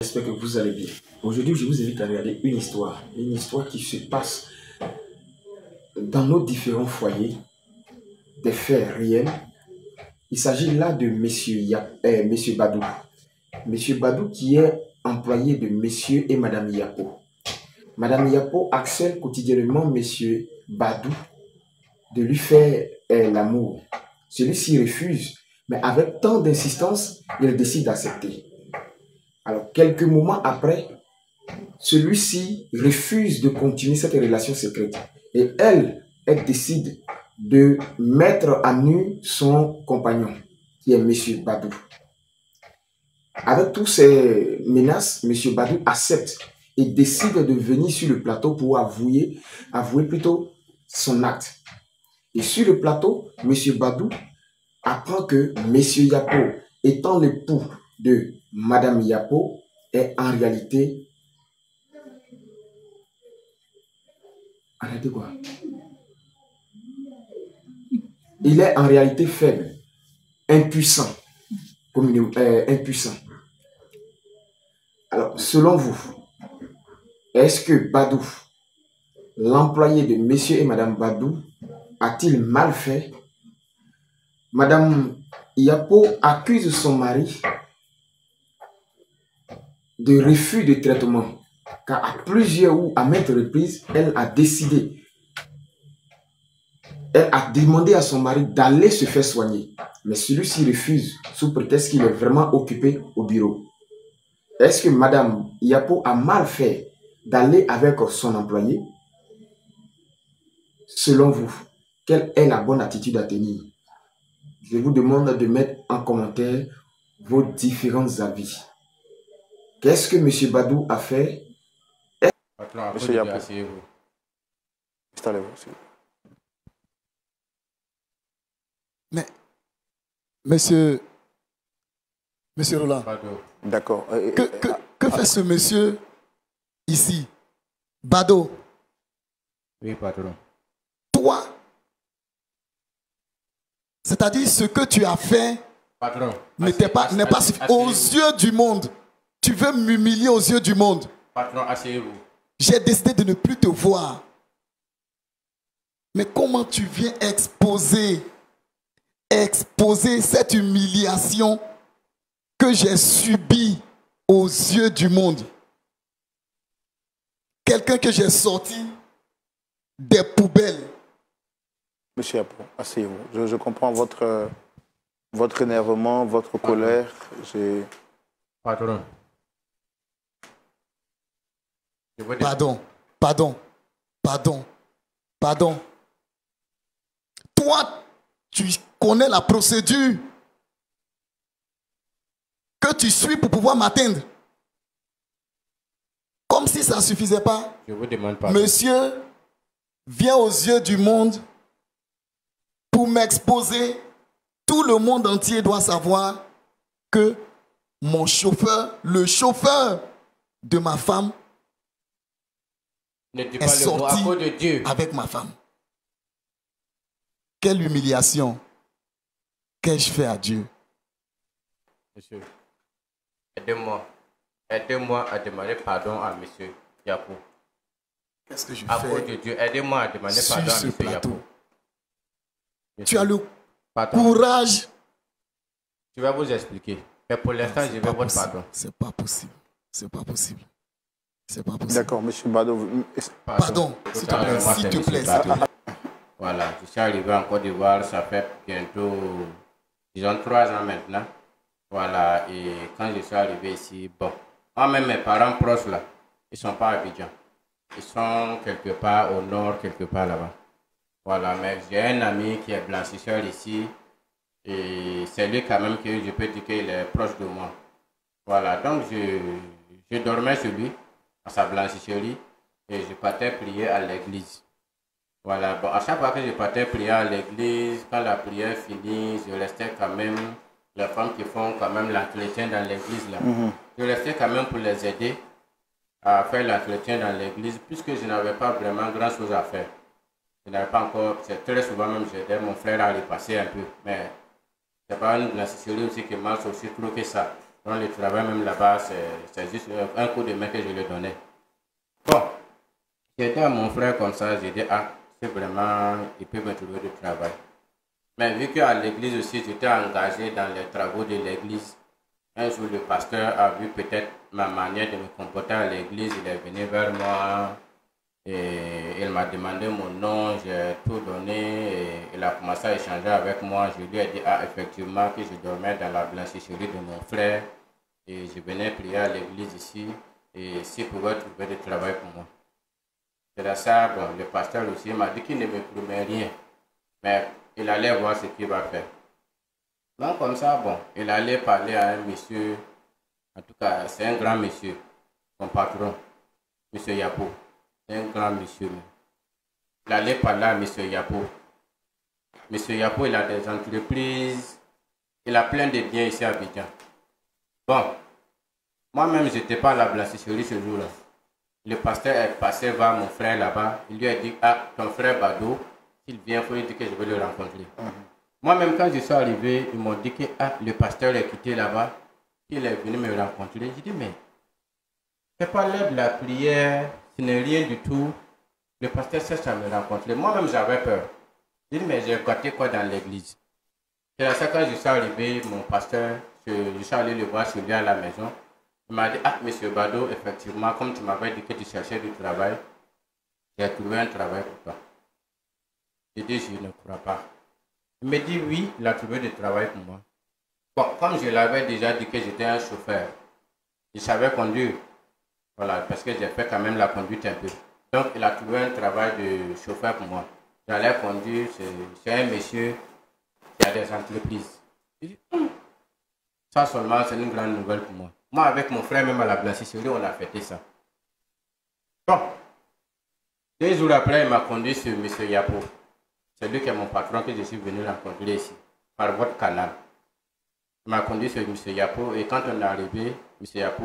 J'espère que vous allez bien. Aujourd'hui, je vous invite à regarder une histoire qui se passe dans nos différents foyers, des faits réels. Il s'agit là de Monsieur Badou. Monsieur Badou qui est employé de Monsieur et Madame Yapo. Madame Yapo harcèle quotidiennement Monsieur Badou de lui faire l'amour. Celui-ci refuse, mais avec tant d'insistance, il décide d'accepter. Alors, quelques moments après, celui-ci refuse de continuer cette relation secrète. Et elle décide de mettre à nu son compagnon, qui est Monsieur Badou. Avec toutes ces menaces, Monsieur Badou accepte et décide de venir sur le plateau pour avouer plutôt son acte. Et sur le plateau, Monsieur Badou apprend que Monsieur Yapo, étant l'époux de Madame Yapo, est en réalité... Arrêtez quoi? Il est en réalité faible, impuissant. Impuissant. Alors, selon vous, est-ce que Badou, l'employé de Monsieur et Madame Badou, a-t-il mal fait? Madame Yapo accuse son mari de refus de traitement, car à plusieurs ou à maintes reprises, elle a demandé à son mari d'aller se faire soigner. Mais celui-ci refuse sous prétexte qu'il est vraiment occupé au bureau. Est-ce que Madame Yapo a mal fait d'aller avec son employé? Selon vous, quelle est la bonne attitude à tenir? Je vous demande de mettre en commentaire vos différents avis. Qu'est-ce que M. Badou a fait? Monsieur Yapo, asseyez-vous. Installez-vous. Mais, monsieur Roland, d'accord. Que fait ce monsieur ici? Bado. Oui, patron. Toi, c'est-à-dire ce que tu as fait n'est pas aux yeux du monde. Tu veux m'humilier aux yeux du monde. Patron, asseyez-vous. J'ai décidé de ne plus te voir. Mais comment tu viens exposer cette humiliation que j'ai subie aux yeux du monde? Quelqu'un que j'ai sorti des poubelles. Monsieur Yapo, asseyez-vous. Je comprends votre énervement, votre colère. Patron. Pardon. Toi, tu connais la procédure que tu suis pour pouvoir m'atteindre. Comme si ça ne suffisait pas. Je vous demande pardon. Monsieur vient aux yeux du monde pour m'exposer. Tout le monde entier doit savoir que mon chauffeur, le chauffeur de ma femme, est sorti avec ma femme. Quelle humiliation qu'ai-je fait à Dieu? Monsieur, aidez-moi à demander pardon à monsieur Yapo. Qu'est-ce que je à fais? cause de Dieu, aidez-moi à demander pardon à monsieur Yapo. Tu as le courage. Je vais vous expliquer. Mais pour l'instant, je veux votre pardon. C'est pas possible. D'accord, monsieur Badou. Pardon, s'il te plaît. Voilà, je suis arrivé en Côte d'Ivoire, ça fait bientôt, disons, 3 ans maintenant. Voilà, et quand je suis arrivé ici, bon, moi-même, mes parents proches là, ils ne sont pas à Abidjan. Ils sont quelque part au nord, quelque part là-bas. Voilà, mais j'ai un ami qui est blanchisseur ici, et c'est lui quand même que je peux dire qu'il est proche de moi. Voilà, donc je dormais chez lui, à sa blanchisserie, et je partais prier à l'église. Voilà, bon, à chaque fois que je partais prier à l'église, quand la prière finit, je restais quand même, les femmes qui font quand même l'entretien dans l'église là, je restais quand même pour les aider à faire l'entretien dans l'église, puisque je n'avais pas vraiment grand chose à faire. Je n'avais pas encore, c'est très souvent même j'aidais mon frère à repasser un peu, mais c'est pas une blanchisserie aussi qui marche aussi trop que ça. Donc le travail même là-bas, c'est juste un coup de main que je lui donnais. Bon, j'étais à mon frère comme ça, j'ai dit, ah, c'est vraiment, il peut me trouver du travail. Mais vu qu'à l'église aussi, j'étais engagé dans les travaux de l'église, un jour le pasteur a vu peut-être ma manière de me comporter à l'église, il est venu vers moi et il m'a demandé mon nom, j'ai tout donné et il a commencé à échanger avec moi. Je lui ai dit, ah, effectivement, que je dormais dans la blanchisserie de mon frère et je venais prier à l'église ici et s'il pouvait trouver du travail pour moi. C'est là ça, bon, le pasteur aussi m'a dit qu'il ne me promet rien, mais il allait voir ce qu'il va faire. Donc comme ça, bon, il allait parler à un monsieur, en tout cas, c'est un grand monsieur, son patron, monsieur Yapo. C'est un grand monsieur. Il allait parler à monsieur Yapo. Monsieur Yapo, il a des entreprises, il a plein de biens ici à Abidjan. Bon, moi-même, je n'étais pas à la blanchisserie ce jour-là. Le pasteur est passé voir mon frère là-bas. Il lui a dit, ah, ton frère Bado, s'il vient, il faut lui dire que je vais le rencontrer. Moi-même, quand je suis arrivé, ils m'ont dit que ah, le pasteur est quitté là-bas. Il est venu me rencontrer. J'ai dit, mais c'est pas l'heure de la prière, ce n'est rien du tout. Le pasteur cherche à me rencontrer. Moi-même, j'avais peur. J'ai dit, mais j'ai gâté quoi dans l'église? C'est à ça quand je suis arrivé, mon pasteur, je suis allé le voir chez lui à la maison. Il m'a dit, ah, monsieur Bado, effectivement, comme tu m'avais dit que tu cherchais du travail, j'ai trouvé un travail pour toi. J'ai dit, je ne crois pas. Il me dit, oui, il a trouvé du travail pour moi. Bon, comme je l'avais déjà dit que j'étais un chauffeur, je savais conduire. Voilà, parce que j'ai fait quand même la conduite un peu. Donc, il a trouvé un travail de chauffeur pour moi. J'allais conduire, c'est un monsieur qui a des entreprises. J'ai dit, ça seulement, c'est une grande nouvelle pour moi. Moi, avec mon frère, même à la blanchisserie, on a fêté ça. Bon, 2 jours après, il m'a conduit sur M. Yapo. C'est lui qui est mon patron que je suis venu rencontrer ici, par votre canal. Il m'a conduit sur M. Yapo et quand on est arrivé, M. Yapo,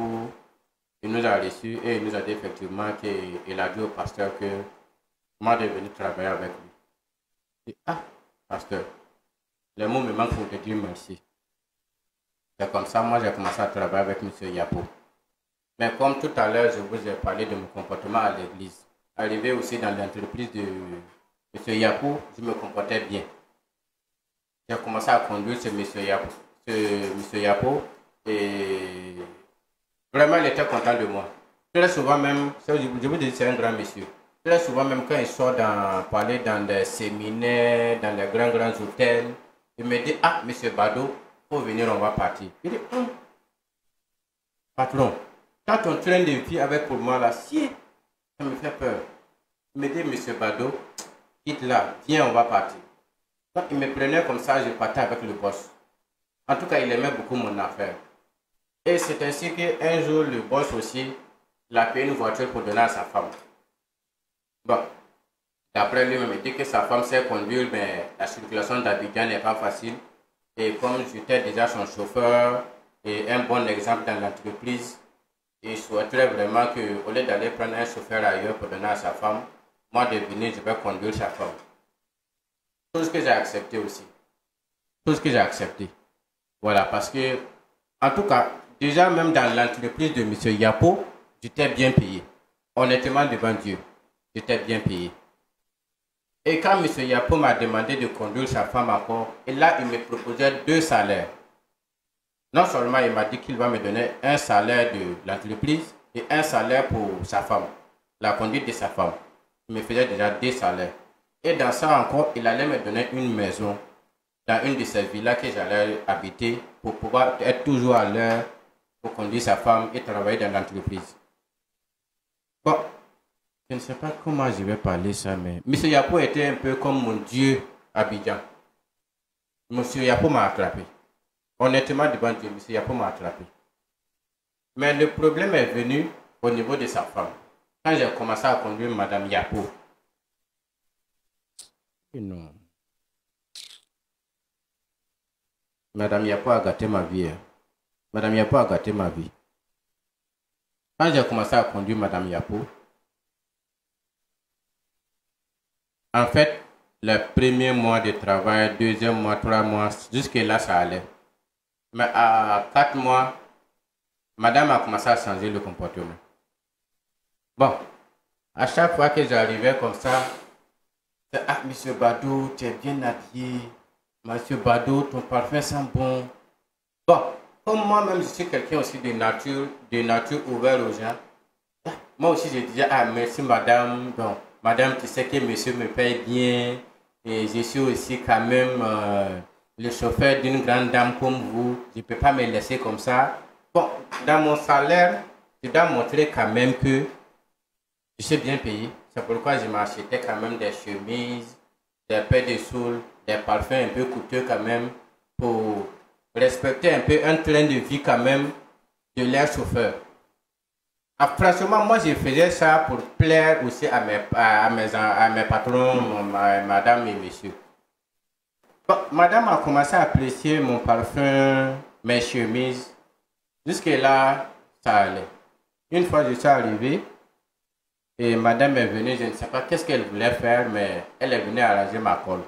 il nous a reçus et il nous a dit effectivement qu'il a dit au pasteur que moi de venir travailler avec lui. Je dis, ah, pasteur, les mots me manquent pour te dire merci. C'est comme ça, moi j'ai commencé à travailler avec M. Yapo. Mais comme tout à l'heure, je vous ai parlé de mon comportement à l'église. Arrivé aussi dans l'entreprise de M. Yapo, je me comportais bien. J'ai commencé à conduire ce M. Yapo et vraiment il était content de moi. Très souvent même, je vous dis c'est un grand monsieur. Très souvent même quand il sort parler dans des séminaires, dans les grands hôtels, il me dit, ah, M. Bado, il faut venir, on va partir. Il dit, patron, quand on train de vie avec pour moi là, si, ça me fait peur. Il me dit, M. Bado, quitte là, viens, on va partir. Donc, il me prenait comme ça, je partais avec le boss. En tout cas, il aimait beaucoup mon affaire. Et c'est ainsi qu'un jour, le boss aussi, il a payé une voiture pour donner à sa femme. Bon, d'après lui, il me dit que sa femme sait conduire, mais la circulation d'Abidjan n'est pas facile. Et comme j'étais déjà son chauffeur et un bon exemple dans l'entreprise, il souhaiterait vraiment qu'au lieu d'aller prendre un chauffeur ailleurs pour donner à sa femme, moi de venir, je vais conduire sa femme. Chose que j'ai accepté aussi. Chose que j'ai accepté. Voilà, parce que, en tout cas, déjà même dans l'entreprise de M. Yapo, j'étais bien payé. Honnêtement, devant Dieu, j'étais bien payé. Et quand M. Yapo m'a demandé de conduire sa femme encore, et là, il me proposait 2 salaires. Non seulement il m'a dit qu'il va me donner un salaire de l'entreprise et un salaire pour sa femme, la conduite de sa femme. Il me faisait déjà 2 salaires. Et dans ça encore, il allait me donner une maison dans une de ces villas que j'allais habiter pour pouvoir être toujours à l'heure pour conduire sa femme et travailler dans l'entreprise. Bon, je ne sais pas comment je vais parler ça, mais M. Yapo était un peu comme mon Dieu à Abidjan. M. Yapo m'a attrapé. Honnêtement, devant Dieu, M. Yapo m'a attrapé. Mais le problème est venu au niveau de sa femme. Quand j'ai commencé à conduire Mme Yapo, non. Mme Yapo a gâté ma vie. Mme Yapo a gâté ma vie. Quand j'ai commencé à conduire Mme Yapo, en fait, le premier mois de travail, 2e mois, 3 mois, jusque là, ça allait. Mais à 4 mois, madame a commencé à changer le comportement. Bon, à chaque fois que j'arrivais comme ça, c'est, ah, monsieur Badou, tu es bien habillé. Monsieur Badou, ton parfum sent bon. Bon, comme moi-même, je suis quelqu'un aussi de nature ouvert aux gens. Moi aussi, je disais, ah, merci madame. Bon, madame, tu sais que monsieur me paye bien. Et je suis aussi quand même le chauffeur d'une grande dame comme vous. Je ne peux pas me laisser comme ça. Bon, dans mon salaire, je dois montrer quand même que je suis bien payé. C'est pourquoi je m'achetais quand même des chemises, des paires de souls, des parfums un peu coûteux quand même, pour respecter un peu un train de vie quand même de leur chauffeur. Ah, franchement, moi je faisais ça pour plaire aussi à mes patrons, madame et monsieur. Bon, madame a commencé à apprécier mon parfum, mes chemises. Jusque là, ça allait. Une fois je suis arrivé, et madame est venue, je ne sais pas qu'est-ce qu'elle voulait faire, mais elle est venue arranger ma colle.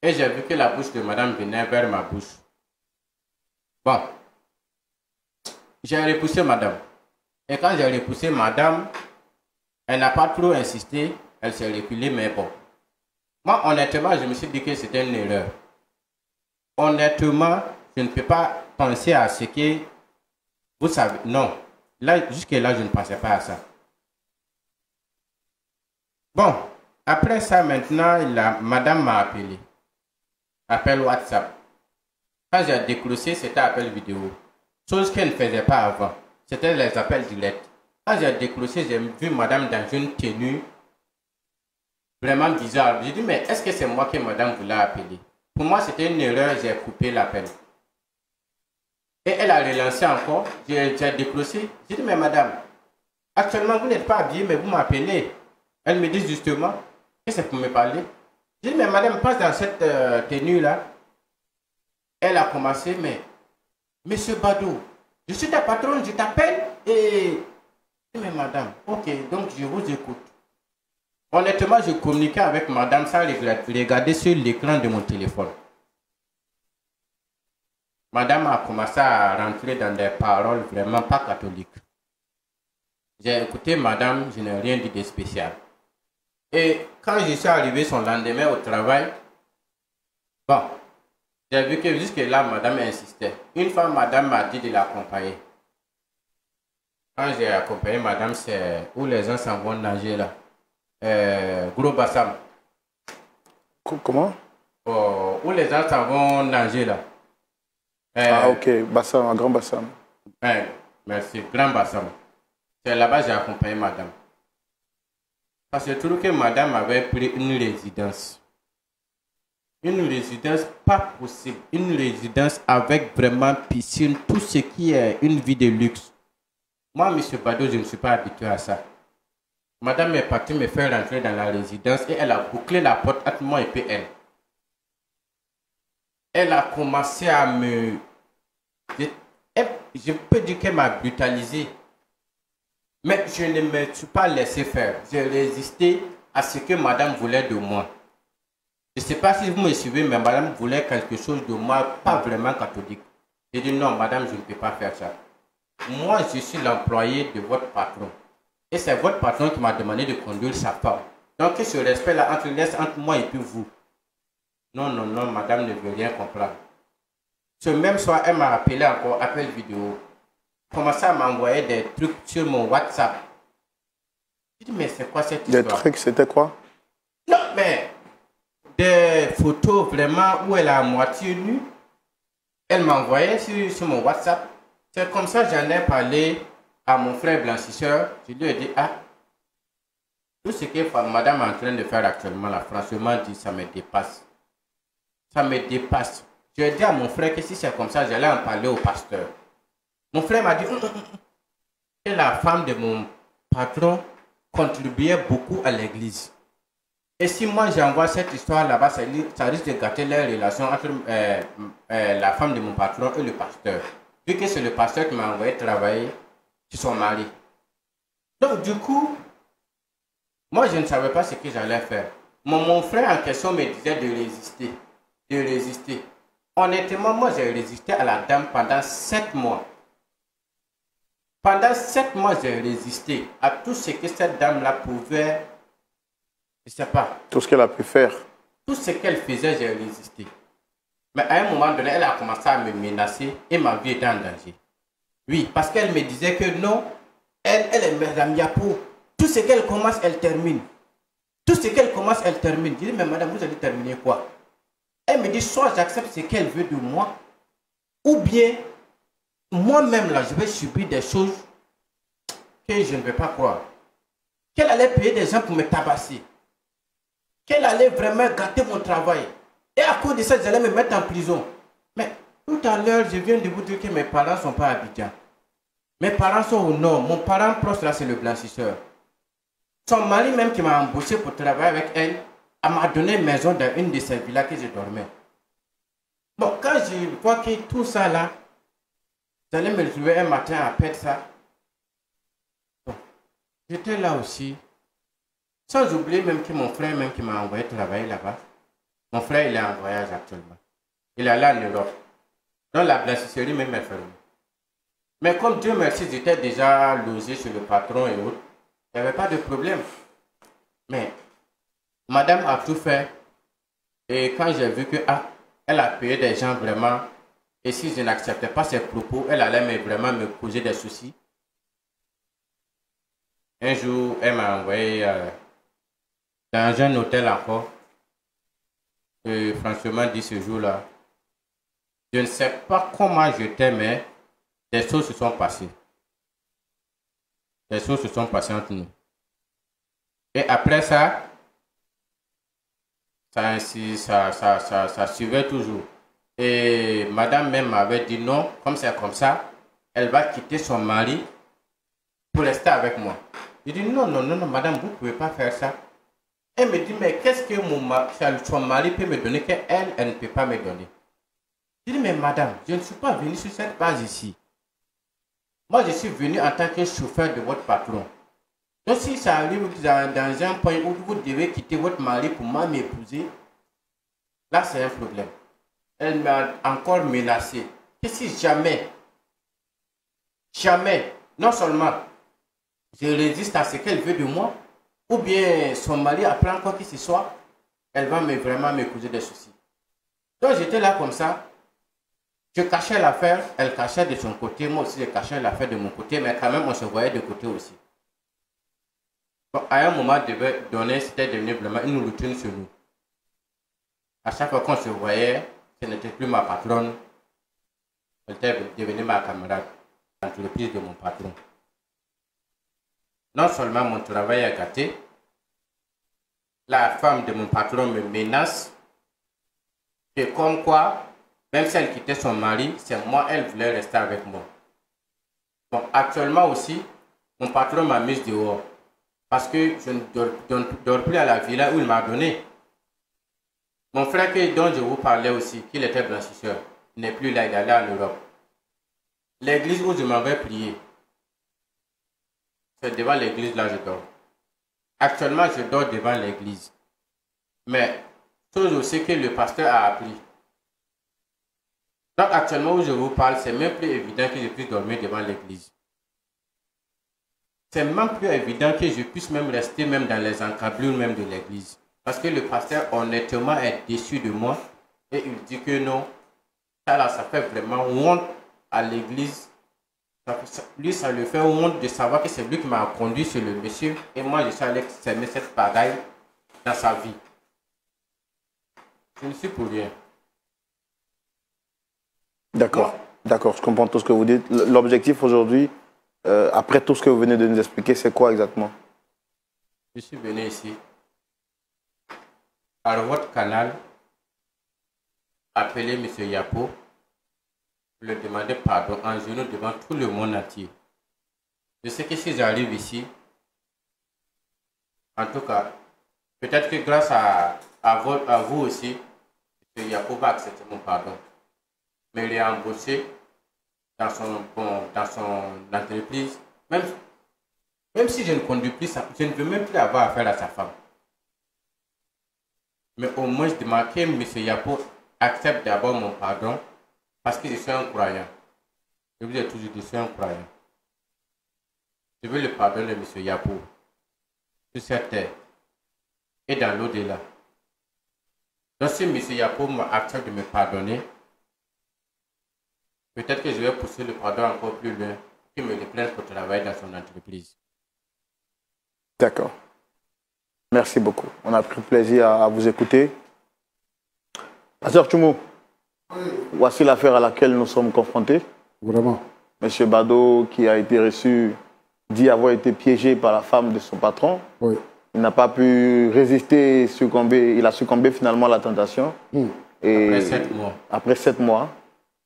Et j'ai vu que la bouche de madame venait vers ma bouche. Bon, j'ai repoussé madame. Et quand j'ai repoussé madame, elle n'a pas trop insisté, elle s'est reculée, mais bon. Moi, honnêtement, je me suis dit que c'était une erreur. Honnêtement, je ne peux pas penser à ce que vous savez. Non, là, jusque-là, je ne pensais pas à ça. Bon, après ça, maintenant, madame m'a appelé. Appel WhatsApp. Quand j'ai décroché, c'était appel vidéo. Chose qu'elle ne faisait pas avant. C'était les appels directs. Quand j'ai décroché, j'ai vu madame dans une tenue vraiment bizarre. J'ai dit, mais est-ce que c'est moi que madame voulait appeler? Pour moi, c'était une erreur, j'ai coupé l'appel. Et elle a relancé encore. J'ai décroché. J'ai dit, mais madame, actuellement, vous n'êtes pas habillée, mais vous m'appelez. Elle me dit justement, qu'est-ce que c'est pour me parler? J'ai dit, mais madame, passe dans cette tenue-là. Elle a commencé, monsieur Badou, je suis ta patronne, je t'appelle et... Mais madame, ok, donc je vous écoute. Honnêtement, je communiquais avec madame sans regarder sur l'écran de mon téléphone. Madame a commencé à rentrer dans des paroles vraiment pas catholiques. J'ai écouté madame, je n'ai rien dit de spécial. Et quand je suis arrivé son lendemain au travail, bon, j'ai vu que jusque-là, madame insistait. Une fois, madame m'a dit de l'accompagner. Quand j'ai accompagné madame, c'est où les gens s'en vont nager là. Gros Bassam. Comment? Où les gens s'en vont nager là. Ah ok, Bassam, un grand Bassam. Merci, grand Bassam. C'est là-bas que j'ai accompagné madame. Parce que je trouve que madame avait pris une résidence. Une résidence pas possible. Une résidence avec vraiment piscine, tout ce qui est une vie de luxe. Moi, M. Badou, je ne suis pas habitué à ça. Madame est partie me faire rentrer dans la résidence et elle a bouclé la porte entre moi et puis elle. Elle a commencé à me... Je peux dire qu'elle m'a brutalisé. Mais je ne me suis pas laissé faire. J'ai résisté à ce que madame voulait de moi. Je ne sais pas si vous me suivez, mais madame voulait quelque chose de moi, pas vraiment catholique. J'ai dit non, madame, je ne peux pas faire ça. Moi, je suis l'employé de votre patron. Et c'est votre patron qui m'a demandé de conduire sa femme. Donc, ce respect-là entre moi et puis vous. Non, non, non, madame ne veut rien comprendre. Ce même soir, elle m'a appelé encore, appel vidéo. Commençait à m'envoyer des trucs sur mon WhatsApp. J'ai dit, mais c'est quoi cette histoire? Des trucs, c'était quoi? Non, mais des photos vraiment où elle est à moitié nue. Elle m'envoyait sur mon WhatsApp. C'est comme ça que j'en ai parlé à mon frère blanchisseur. Je lui ai dit, ah, tout ce que madame est en train de faire actuellement, là, franchement, dit, ça me dépasse. Ça me dépasse. Je lui ai dit à mon frère que si c'est comme ça, j'allais en parler au pasteur. Mon frère m'a dit que la femme de mon patron contribuait beaucoup à l'église. Et si moi j'envoie cette histoire là-bas, ça risque de gâter les relations entre la femme de mon patron et le pasteur. Vu que c'est le pasteur qui m'a envoyé travailler sur son mari. Donc du coup, moi je ne savais pas ce que j'allais faire. Mon frère en question me disait de résister. De résister. Honnêtement, moi j'ai résisté à la dame pendant 7 mois. Pendant 7 mois, j'ai résisté à tout ce que cette dame-là pouvait, je ne sais pas. Tout ce qu'elle a pu faire. Tout ce qu'elle faisait, j'ai résisté. Mais à un moment donné, elle a commencé à me menacer et ma vie était en danger. Oui, parce qu'elle me disait que non, elle est Madame Yapo. Tout ce qu'elle commence, elle termine. Tout ce qu'elle commence, elle termine. Je dis, mais madame, vous allez terminer quoi? Elle me dit, soit j'accepte ce qu'elle veut de moi, ou bien, moi-même, là, je vais subir des choses que je ne vais pas croire. Qu'elle allait payer des gens pour me tabasser. Qu'elle allait vraiment gâter mon travail. Et à cause de ça, j'allais me mettre en prison. Mais tout à l'heure, je viens de vous dire que mes parents ne sont pas à Abidjan. Mes parents sont au nord. Mon parent proche, là, c'est le blanchisseur. Son mari même qui m'a embauché pour travailler avec elle, elle m'a donné une maison dans une de ces villas que je dormais. Bon, quand je vois que tout ça là, j'allais me retrouver un matin à perdre ça. Bon, j'étais là aussi. Sans oublier même que mon frère même qui m'a envoyé travailler là-bas. Mon frère, il est en voyage actuellement. Il est là en Europe. Donc la blanchisserie même est fermée. Mais comme Dieu merci, j'étais déjà logé chez le patron et autres. Il n'y avait pas de problème. Mais madame a tout fait. Et quand j'ai vu que elle a payé des gens vraiment, et si je n'acceptais pas ses propos, elle allait vraiment me causer des soucis. Un jour, elle m'a envoyé dans un hôtel encore. Et franchement, dit ce jour-là, je ne sais pas comment j'étais, mais des choses se sont passées. Des choses se sont passées entre nous. Et après ça, ça suivait toujours. Et madame même m'avait dit non, comme c'est comme ça, elle va quitter son mari pour rester avec moi. Je dis non, non, non, non, madame, vous ne pouvez pas faire ça. Elle me dit, mais qu'est-ce que son mari peut me donner qu'elle, elle ne peut pas me donner? Je dis, mais madame, je ne suis pas venu sur cette base ici. Moi, je suis venu en tant que chauffeur de votre patron. Donc, si ça arrive dans un point où vous devez quitter votre mari pour m'épouser, là, c'est un problème. Elle m'a encore menacé. Que si jamais, non seulement je résiste à ce qu'elle veut de moi, ou bien son mari apprend quoi que ce soit, elle va vraiment me causer des soucis. Donc, j'étais là comme ça. Je cachais l'affaire, elle cachait de son côté, moi aussi je cachais l'affaire de mon côté, mais quand même on se voyait de côté aussi. Bon, à un moment donné, c'était devenu vraiment une routine sur nous. À chaque fois qu'on se voyait, ce n'était plus ma patronne, elle était devenue ma camarade, l'entreprise de mon patron. Non seulement mon travail est gâté, la femme de mon patron me menace, et comme quoi, même si elle quittait son mari, c'est moi, elle voulait rester avec moi. Bon, actuellement aussi, mon patron m'a mise dehors. Parce que je ne dors plus à la villa où il m'a donné. Mon frère dont je vous parlais aussi, qu'il était blanchisseur, n'est plus là, il est allé en Europe. L'église où je m'avais prié, c'est devant l'église là je dors. Actuellement, je dors devant l'église. Mais, chose aussi que le pasteur a appris. Donc actuellement où je vous parle, c'est même plus évident que je puisse dormir devant l'église. C'est même plus évident que je puisse même rester même dans les encablures même de l'église. Parce que le pasteur honnêtement est déçu de moi et il dit que non, ça fait vraiment honte à l'église. Lui, ça lui fait honte de savoir que c'est lui qui m'a conduit sur le monsieur et moi je suis allé s'aimer cette bagaille dans sa vie. Je ne suis pour rien. D'accord, d'accord, je comprends tout ce que vous dites. L'objectif aujourd'hui, après tout ce que vous venez de nous expliquer, c'est quoi exactement? Je suis venu ici, par votre canal, appeler M. Yapo, lui demander pardon en genoux devant tout le monde entier. Je sais que si j'arrive ici, en tout cas, peut-être que grâce à vous aussi, M. Yapo va accepter mon pardon. Mais il est embauché dans son entreprise. Même si je ne conduis plus ça, je ne veux même plus avoir affaire à sa femme. Mais au moins, je demande que M. Yapo accepte d'abord mon pardon parce que je suis un croyant. Je vous ai toujours dit, je suis un croyant. Je veux le pardon de M. Yapo sur cette terre et dans l'au-delà. Donc si M. Yapo accepte de me pardonner, peut-être que je vais pousser le pardon encore plus loin, qu'il me reprenne pour travailler dans son entreprise. D'accord. Merci beaucoup. On a pris plaisir à vous écouter. Pasteur Tchoumou, voici l'affaire à laquelle nous sommes confrontés. Vraiment. Monsieur Bado, qui a été reçu, dit avoir été piégé par la femme de son patron. Oui. Il n'a pas pu résister, succomber. Il a succombé finalement à la tentation. Et Après 7 mois. Après 7 mois,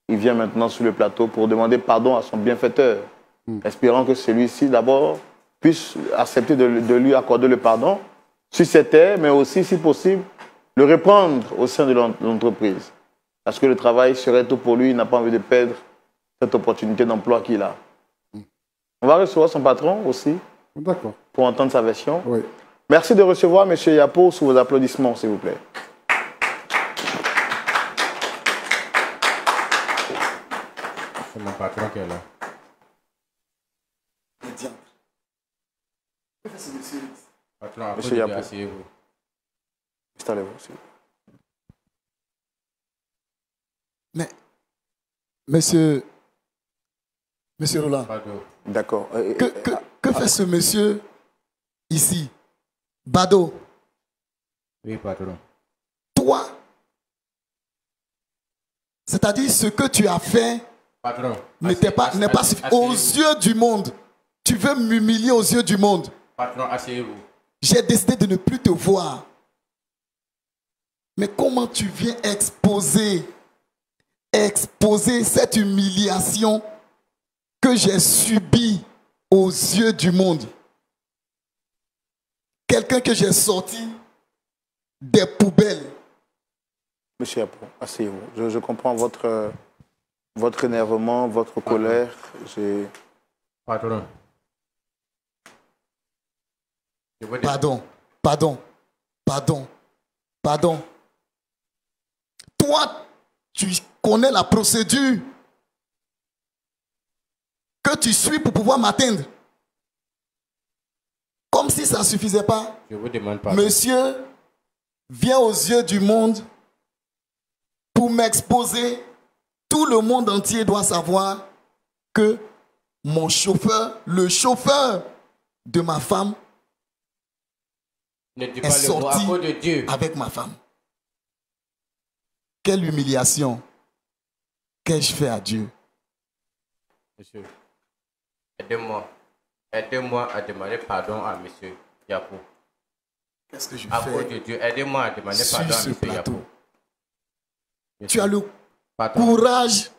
il vient maintenant sur le plateau pour demander pardon à son bienfaiteur, espérant que celui-ci d'abord puisse accepter de lui accorder le pardon sur cette terre, mais aussi, si possible, le reprendre au sein de l'entreprise. Parce que le travail serait tout pour lui, il n'a pas envie de perdre cette opportunité d'emploi qu'il a. On va recevoir son patron aussi, D'accord. pour entendre sa version. Oui. Merci de recevoir M. Yapo sous vos applaudissements, s'il vous plaît. C'est mon patron qui est là. Patron, Monsieur Yapo. asseyez-vous. Installez-vous, s'il vous plaît. Mais, monsieur Roland, Pardon. D'accord. que fait ce monsieur ici? Bado, Oui, patron. toi, c'est-à-dire ce que tu as fait Patron. n'est pas suffisant. Aux yeux du monde, tu veux m'humilier aux yeux du monde. Patron, asseyez-vous. J'ai décidé de ne plus te voir. Mais comment tu viens exposer cette humiliation que j'ai subie aux yeux du monde? Quelqu'un que j'ai sorti des poubelles. Monsieur Yapo, asseyez-vous. Je comprends votre énervement, votre colère. Patron. Pardon. Toi, tu connais la procédure que tu suis pour pouvoir m'atteindre. Comme si ça ne suffisait pas. Je vous demande pardon. Monsieur vient aux yeux du monde pour m'exposer. Tout le monde entier doit savoir que mon chauffeur, le chauffeur de ma femme, Ne dis est pas le mot à sorti cause de Dieu. avec ma femme. Quelle humiliation qu'ai-je fait à Dieu? Monsieur, aidez-moi. Aidez-moi à demander pardon à monsieur Yapo. Qu'est-ce que je À cause fais de Dieu, aidez-moi à demander sur pardon à ce monsieur plateau? Yapo. Tu as le Patron, courage.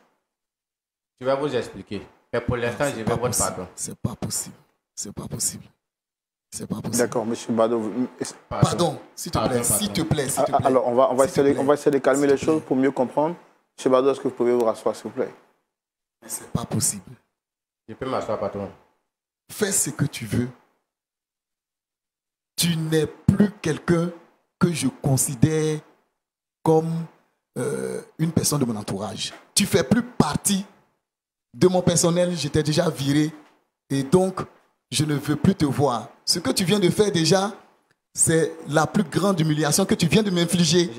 je vais vous expliquer. Mais pour l'instant, je veux votre pardon. C'est pas possible. C'est pas possible. C'est pas possible. D'accord, monsieur Bado. Pardon, s'il te plaît, s'il te plaît, s'il te plaît. Alors, on va S'il te plaît. essayer de calmer S'il te les choses plaît. pour mieux comprendre. Monsieur Bado, est-ce que vous pouvez vous rasseoir, s'il vous plaît? C'est pas possible. Je peux m'asseoir, patron. Fais ce que tu veux. Tu n'es plus quelqu'un que je considère comme une personne de mon entourage. Tu fais plus partie de mon personnel. Je t'ai déjà viré. Et donc, je ne veux plus te voir. Ce que tu viens de faire déjà, c'est la plus grande humiliation que tu viens de m'infliger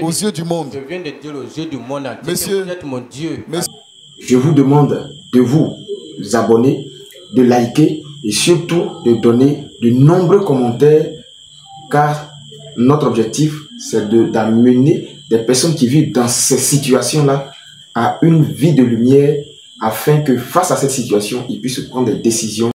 aux yeux du monde. Je viens de dire aux yeux du monde entier Monsieur- que vous êtes mon Dieu. Je vous demande de vous abonner, de liker et surtout de donner de nombreux commentaires car notre objectif c'est d'amener des personnes qui vivent dans ces situations-là à une vie de lumière afin que face à cette situation, ils puissent prendre des décisions